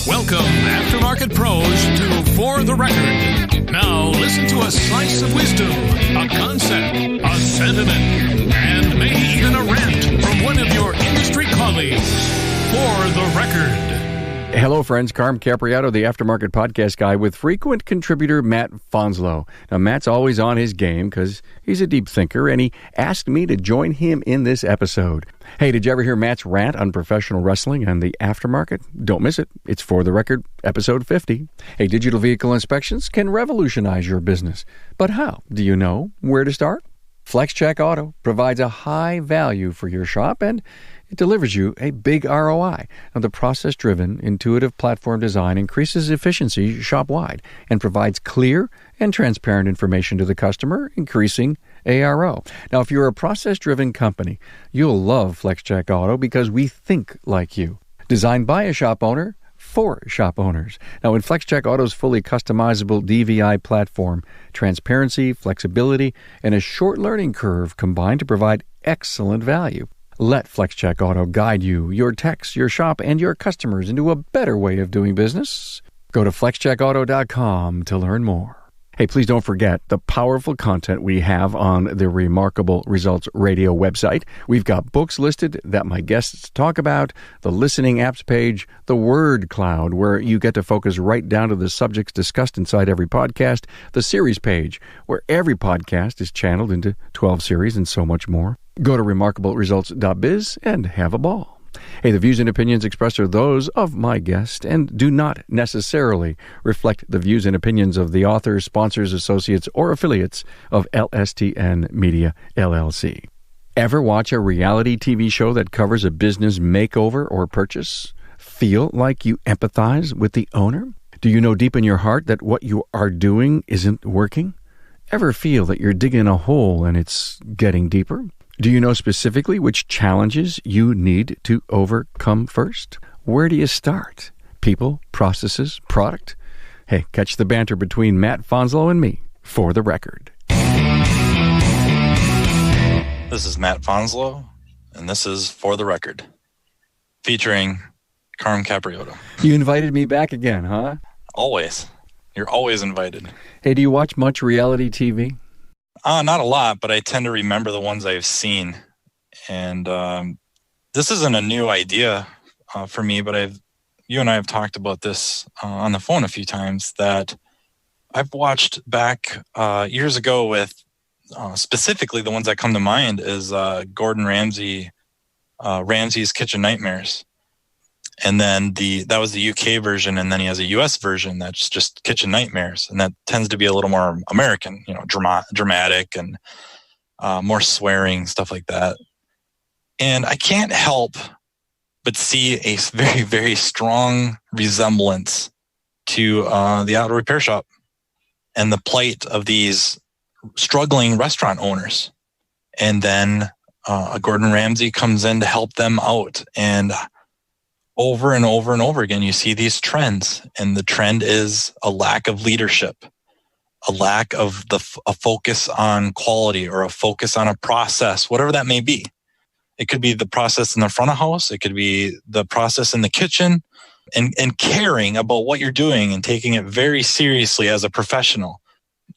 Welcome, Aftermarket Pros, to For the Record. Now, listen to a slice of wisdom, a concept, a sentiment, and maybe even a rant from one of your industry colleagues. For the Record. Hello, friends. Carm Capriato, the Aftermarket Podcast guy, with frequent contributor Matt Fanslow. Now, Matt's always on his game because he's a deep thinker, and he asked me to join him in this episode. Hey, did you ever hear Matt's rant on professional wrestling and the aftermarket? Don't miss it. It's For the Record, episode 50. Hey, digital vehicle inspections can revolutionize your business. But how? Do you know where to start? FlexCheck Auto provides a high value for your shop, and it delivers you a big ROI. Now, the process-driven, intuitive platform design increases efficiency shop-wide and provides clear and transparent information to the customer, increasing ARO. Now, if you're a process-driven company, you'll love FlexCheck Auto because we think like you. Designed by a shop owner for shop owners. Now, in FlexCheck Auto's fully customizable DVI platform, transparency, flexibility, and a short learning curve combine to provide excellent value. Let FlexCheck Auto guide you, your techs, your shop, and your customers into a better way of doing business. Go to flexcheckauto.com to learn more. Hey, please don't forget the powerful content we have on the Remarkable Results Radio website. We've got books listed that my guests talk about, the listening apps page, the word cloud, where you get to focus right down to the subjects discussed inside every podcast, the series page, where every podcast is channeled into 12 series, and so much more. Go to remarkableresults.biz and have a ball. Hey, the views and opinions expressed are those of my guest and do not necessarily reflect the views and opinions of the authors, sponsors, associates, or affiliates of LSTN Media, LLC. Ever watch a reality TV show that covers a business makeover or purchase? Feel like you empathize with the owner? Do you know deep in your heart that what you are doing isn't working? Ever feel that you're digging a hole and it's getting deeper? Do you know specifically which challenges you need to overcome first? Where do you start? People, processes, product? Hey, catch the banter between Matt Fanslow and me, For the Record. This is Matt Fanslow, and this is For the Record, featuring Carm Capriato. You invited me back again, huh? Always. You're always invited. Hey, do you watch much reality TV? Not a lot, but I tend to remember the ones I've seen. And this isn't a new idea for me, but you and I have talked about this on the phone a few times, that I've watched back years ago with specifically the ones that come to mind is Gordon Ramsay's Kitchen Nightmares. And then that was the UK version, and then he has a US version that's just Kitchen Nightmares, and that tends to be a little more American, dramatic and more swearing, stuff like that. And I can't help but see a very, very strong resemblance to the auto repair shop and the plight of these struggling restaurant owners. And then Gordon Ramsay comes in to help them out, and over and over and over again, you see these trends, and the trend is a lack of leadership, a lack of a focus on quality or a focus on a process, whatever that may be. It could be the process in the front of house. It could be the process in the kitchen, and caring about what you're doing and taking it very seriously as a professional.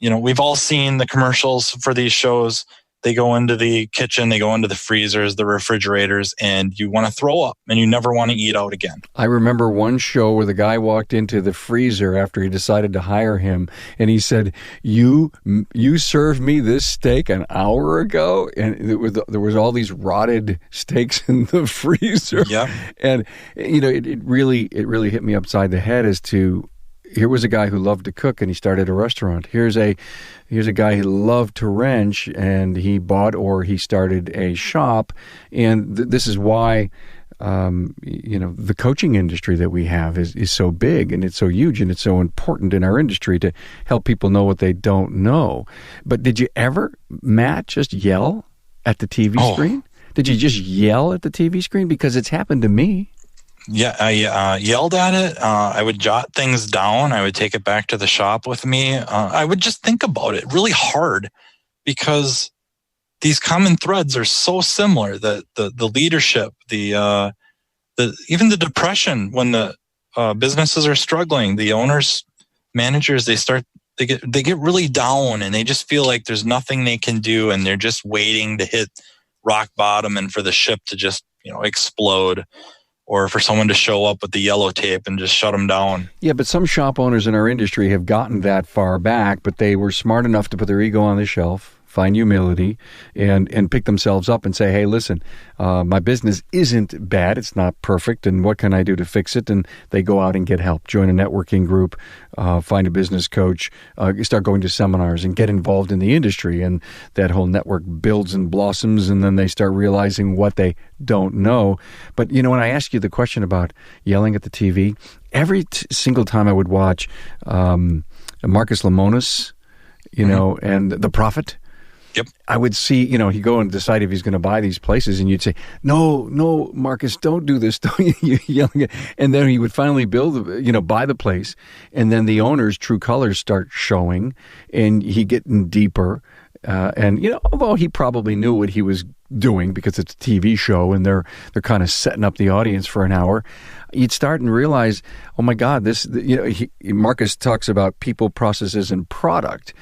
We've all seen the commercials for these shows. They go into the kitchen, they go into the freezers, the refrigerators, and you want to throw up and you never want to eat out again. I remember one show where the guy walked into the freezer after he decided to hire him, and he said, you served me this steak an hour ago? And there was all these rotted steaks in the freezer. Yeah. And, it really hit me upside the head as to, here was a guy who loved to cook and he started a restaurant. Here's a guy who loved to wrench and he bought or he started a shop. And this is why, the coaching industry that we have is so big and it's so huge and it's so important in our industry to help people know what they don't know. But did you ever, Matt, just yell at the TV screen? Did you just yell at the TV screen? Because it's happened to me. Yeah, I yelled at it. I would jot things down. I would take it back to the shop with me. I would just think about it really hard because these common threads are so similar. The leadership, even the depression when the businesses are struggling, the owners, managers, they get really down, and they just feel like there's nothing they can do, and they're just waiting to hit rock bottom and for the ship to just, explode, or for someone to show up with the yellow tape and just shut them down. Yeah, but some shop owners in our industry have gotten that far back, but they were smart enough to put their ego on the shelf, find humility, and pick themselves up and say, hey, listen, my business isn't bad. It's not perfect. And what can I do to fix it? And they go out and get help, join a networking group, find a business coach, start going to seminars and get involved in the industry. And that whole network builds and blossoms. And then they start realizing what they don't know. But, when I ask you the question about yelling at the TV, every single time I would watch Marcus Lemonis, and The Prophet, yep, I would see, he'd go and decide if he's going to buy these places, and you'd say, no, Marcus, don't do this. Don't you yelling at, and then he would finally buy the place, and then the owner's true colors start showing, and he getting deeper, and although he probably knew what he was doing because it's a TV show and they're kind of setting up the audience for an hour, you'd start and realize, oh my God, Marcus talks about people, processes, and product,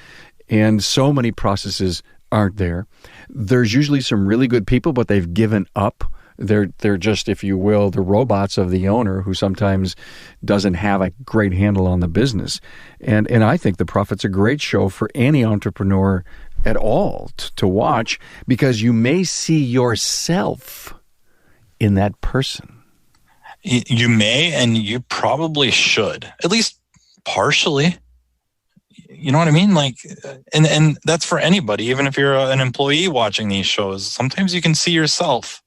and so many processes aren't there. There's usually some really good people, but they've given up. They're just, if you will, the robots of the owner who sometimes doesn't have a great handle on the business. And I think The Prophet's a great show for any entrepreneur at all to watch, because you may see yourself in that person. You may, and you probably should, at least partially. You know what I mean? Like, and that's for anybody, even if you're an employee watching these shows. Sometimes you can see yourself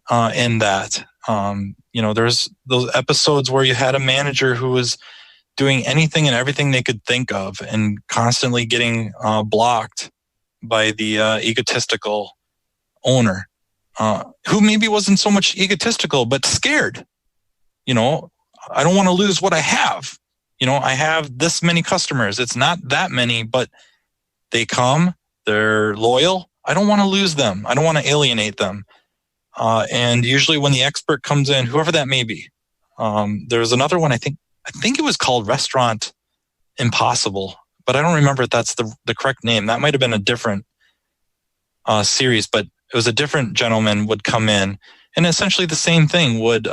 in that. There's those episodes where you had a manager who was doing anything and everything they could think of and constantly getting blocked by the egotistical owner, who maybe wasn't so much egotistical, but scared. I don't want to lose what I have. I have this many customers. It's not that many, but they come, they're loyal. I don't want to lose them. I don't want to alienate them. And usually when the expert comes in, whoever that may be, there's another one, I think it was called Restaurant Impossible, but I don't remember if that's the correct name. That might have been a different series, but it was a different gentleman would come in, and essentially the same thing would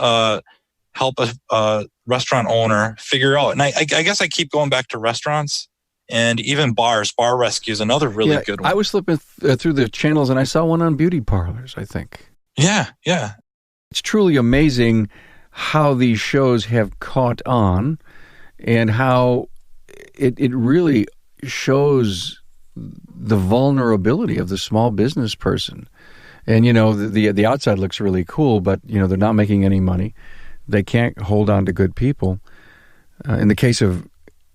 help a restaurant owner figure out. And I guess I keep going back to restaurants and even bars. Bar Rescue is another really good one. I was flipping through the channels and I saw one on beauty parlors, I think. Yeah. It's truly amazing how these shows have caught on and how it really shows the vulnerability of the small business person. And, the outside looks really cool, but, they're not making any money. They can't hold on to good people. In the case of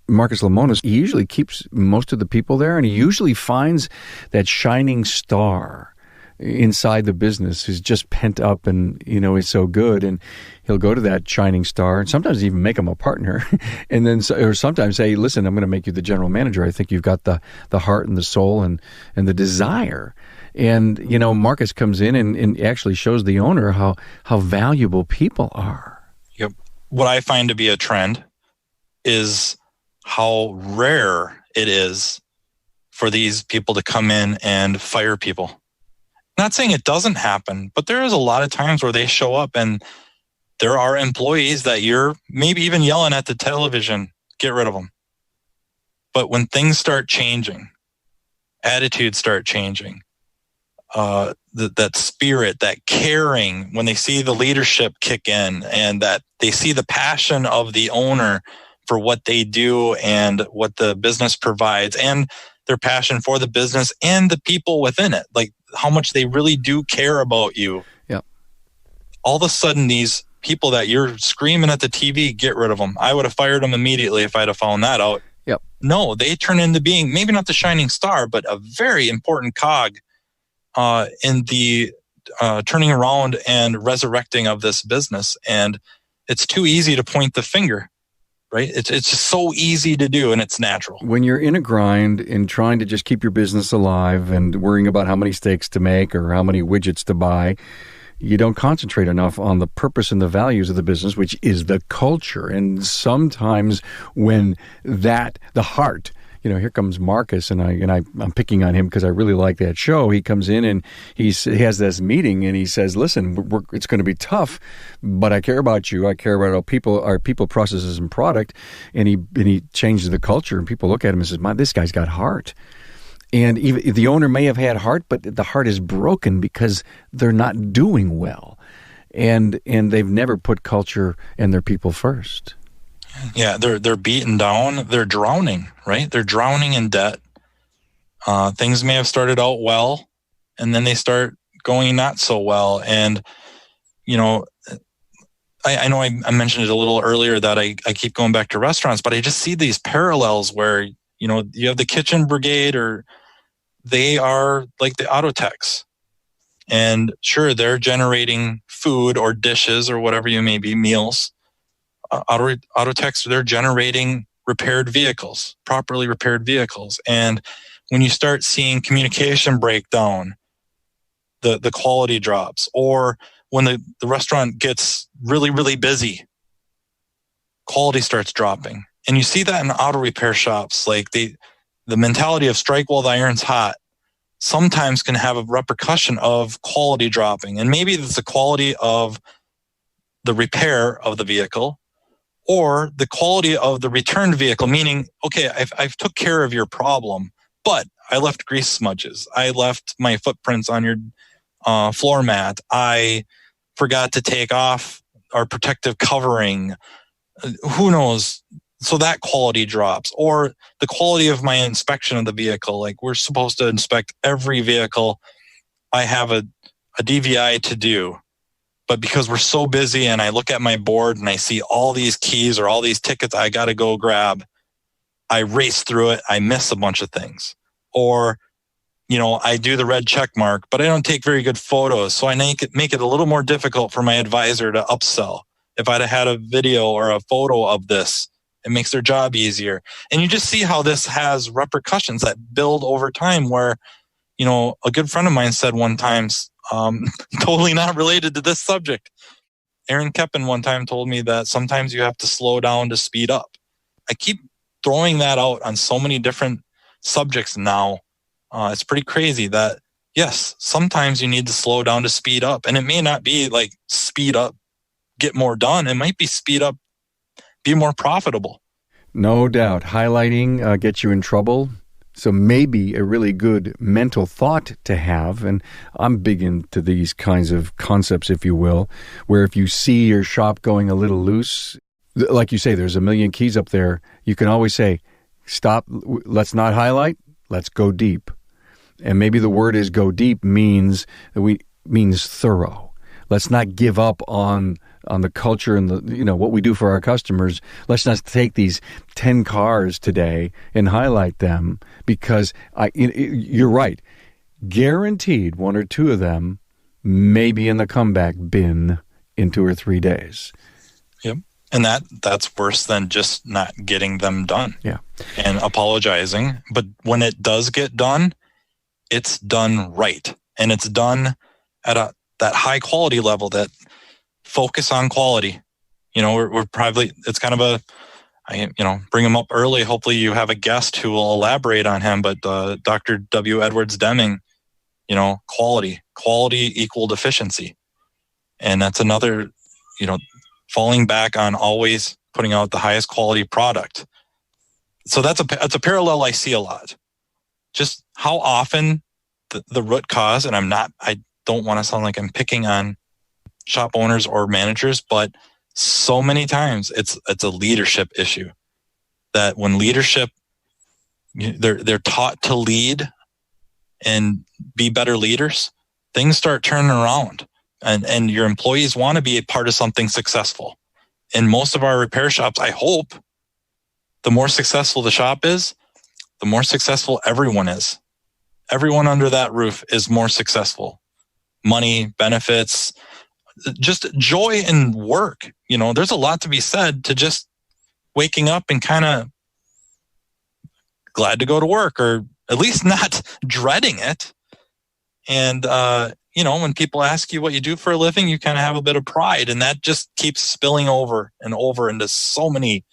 Marcus Lemonis, he usually keeps most of the people there, and he usually finds that shining star inside the business who's just pent up and, is so good. And he'll go to that shining star and sometimes even make him a partner. And then, or sometimes say, listen, I'm going to make you the general manager. I think you've got the heart and the soul and the desire. And, Marcus comes in and actually shows the owner how valuable people are. Yep. What I find to be a trend is how rare it is for these people to come in and fire people. Not saying it doesn't happen, but there is a lot of times where they show up and there are employees that you're maybe even yelling at the television, get rid of them. But when things start changing, attitudes start changing, that spirit, that caring, when they see the leadership kick in and that they see the passion of the owner for what they do and what the business provides and their passion for the business and the people within it, like how much they really do care about you. Yep. All of a sudden, these people that you're screaming at the TV, get rid of them. I would have fired them immediately if I'd have found that out. Yep. No, they turn into being maybe not the shining star, but a very important cog in the turning around and resurrecting of this business. And it's too easy to point the finger, right? It's just so easy to do, and it's natural. When you're in a grind and trying to just keep your business alive and worrying about how many steaks to make or how many widgets to buy, you don't concentrate enough on the purpose and the values of the business, which is the culture. And sometimes when the heart, here comes Marcus, and I'm picking on him because I really like that show. He comes in and he has this meeting, and he says, "Listen, it's going to be tough, but I care about you. I care about our people, processes, and product." And he changes the culture, and people look at him and says, "Man, this guy's got heart." And even the owner may have had heart, but the heart is broken because they're not doing well, and they've never put culture and their people first. Yeah, they're beaten down. They're drowning, right? They're drowning in debt. Things may have started out well, and then they start going not so well. And, I know I mentioned it a little earlier that I keep going back to restaurants, but I just see these parallels where, you have the kitchen brigade, or they are like the auto techs. And sure, they're generating food or dishes or whatever you may be, meals. Auto techs, they're generating properly repaired vehicles. And when you start seeing communication break down, the quality drops. Or when the restaurant gets really, really busy, quality starts dropping. And you see that in auto repair shops. Like the mentality of strike while the iron's hot sometimes can have a repercussion of quality dropping. And maybe it's the quality of the repair of the vehicle, or the quality of the returned vehicle, meaning, okay, I've took care of your problem, but I left grease smudges. I left my footprints on your floor mat. I forgot to take off our protective covering. Who knows? So that quality drops. Or the quality of my inspection of the vehicle. Like, we're supposed to inspect every vehicle. I have a DVI to do. But because we're so busy and I look at my board and I see all these keys or all these tickets I got to go grab, I race through it. I miss a bunch of things. Or, I do the red check mark, but I don't take very good photos. So I make it a little more difficult for my advisor to upsell. If I'd have had a video or a photo of this, it makes their job easier. And you just see how this has repercussions that build over time where, a good friend of mine said one time, totally not related to this subject. Aaron Keppen one time told me that sometimes you have to slow down to speed up. I keep throwing that out on so many different subjects now. It's pretty crazy that, yes, sometimes you need to slow down to speed up. And it may not be like speed up, get more done. It might be speed up, be more profitable. No doubt. Highlighting gets you in trouble. So maybe a really good mental thought to have, and I'm big into these kinds of concepts, if you will, where if you see your shop going a little loose, like you say, there's a million keys up there, you can always say, stop, let's not highlight, let's go deep. And maybe the word is go deep means thorough. Let's not give up on the culture and what we do for our customers. Let's not take these 10 cars today and highlight them, because you're right. Guaranteed one or two of them may be in the comeback bin in 2 or 3 days. Yep. And that's worse than just not getting them done. Yeah. And apologizing. But when it does get done, it's done right. And it's done at that high quality level, that focus on quality. We're probably, it's kind of bring him up early. Hopefully you have a guest who will elaborate on him, but Dr. W. Edwards Deming, quality equaled efficiency. And that's another, falling back on always putting out the highest quality product. So that's a parallel I see a lot. Just how often the root cause, and I don't want to sound like I'm picking on shop owners or managers, but so many times it's a leadership issue. That when leadership, they're taught to lead and be better leaders, things start turning around, and your employees want to be a part of something successful. In most of our repair shops, I hope the more successful the shop is, the more successful everyone is. Everyone under that roof is more successful. Money, benefits, just joy in work. There's a lot to be said to just waking up and kind of glad to go to work, or at least not dreading it. And when people ask you what you do for a living, you kind of have a bit of pride, and that just keeps spilling over and over into so many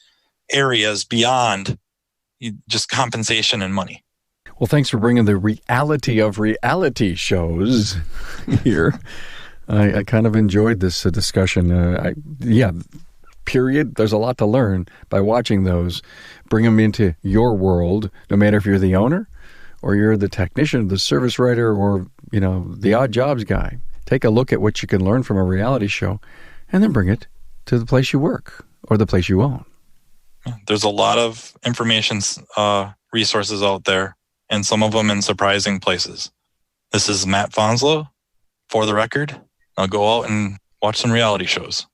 areas beyond just compensation and money. Well, thanks for bringing the reality of reality shows here. I kind of enjoyed this discussion. Period. There's a lot to learn by watching those. Bring them into your world, no matter if you're the owner or you're the technician, the service writer, or, the odd jobs guy. Take a look at what you can learn from a reality show and then bring it to the place you work or the place you own. There's a lot of information resources out there, and some of them in surprising places. This is Matt Fanslow, For the Record. I'll go out and watch some reality shows.